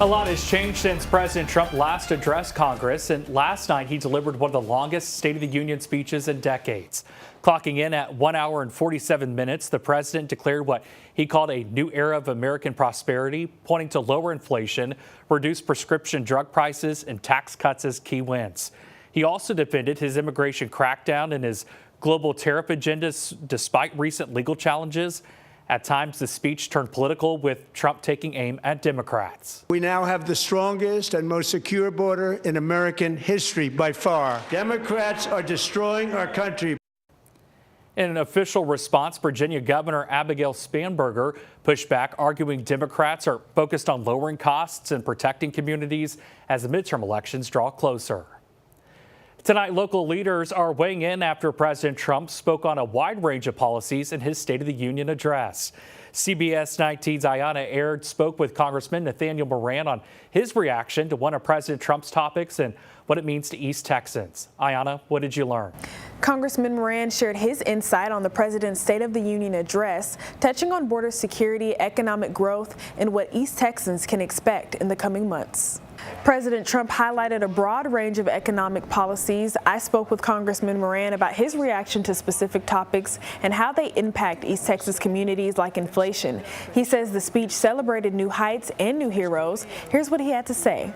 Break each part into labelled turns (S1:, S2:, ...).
S1: A lot has changed since President Trump last addressed Congress, and last night he delivered one of the longest State of the Union speeches in decades. Clocking in at 1 hour and 47 minutes, the president declared what he called a new era of American prosperity, pointing to lower inflation, reduced prescription drug prices, and tax cuts as key wins. He also defended his immigration crackdown and his global tariff agenda despite recent legal challenges. At times, the speech turned political, with Trump taking aim at Democrats.
S2: We now have the strongest and most secure border in American history by far. Democrats are destroying our country.
S1: In an official response, Virginia Governor Abigail Spanberger pushed back, arguing Democrats are focused on lowering costs and protecting communities as the midterm elections draw closer. Tonight, local leaders are weighing in after President Trump spoke on a wide range of policies in his State of the Union address. CBS 19's Ayanna Aird spoke with Congressman Nathaniel Moran on his reaction to one of President Trump's topics and what it means to East Texans. Ayanna, what did you learn?
S3: Congressman Moran shared his insight on the president's State of the Union address, touching on border security, economic growth, and what East Texans can expect in the coming months. President Trump highlighted a broad range of economic policies. I spoke with Congressman Moran about his reaction to specific topics and how they impact East Texas communities like inflation. He says the speech celebrated new heights and new heroes. Here's what he had to say.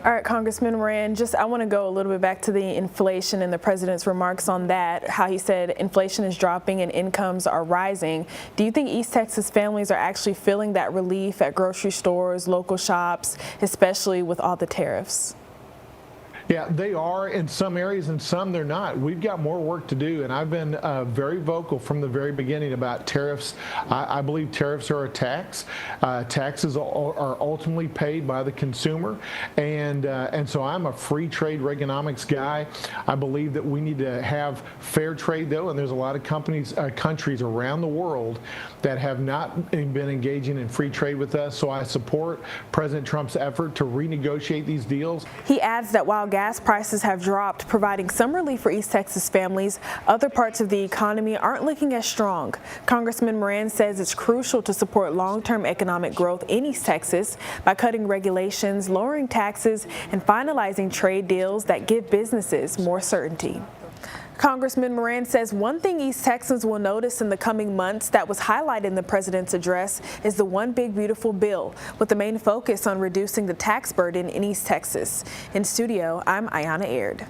S3: All right, Congressman Moran, I want to go a little bit back to the inflation and the president's remarks on that, how he said inflation is dropping and incomes are rising. Do you think East Texas families are actually feeling that relief at grocery stores, local shops, especially with all the tariffs?
S4: Yeah, they are in some areas and some they're not. We've got more work to do, and I've been very vocal from the very beginning about tariffs. I believe tariffs are a tax. Taxes are ultimately paid by the consumer, and so I'm a free trade Reaganomics guy. I believe that we need to have fair trade, though, and there's a lot of countries around the world that have not been engaging in free trade with us, so I support President Trump's effort to renegotiate these deals.
S3: He adds that while gas prices have dropped, providing some relief for East Texas families, other parts of the economy aren't looking as strong. Congressman Moran says it's crucial to support long-term economic growth in East Texas by cutting regulations, lowering taxes, and finalizing trade deals that give businesses more certainty. Congressman Moran says one thing East Texans will notice in the coming months that was highlighted in the president's address is the One Big Beautiful Bill, with the main focus on reducing the tax burden in East Texas. In studio, I'm Ayanna Aird.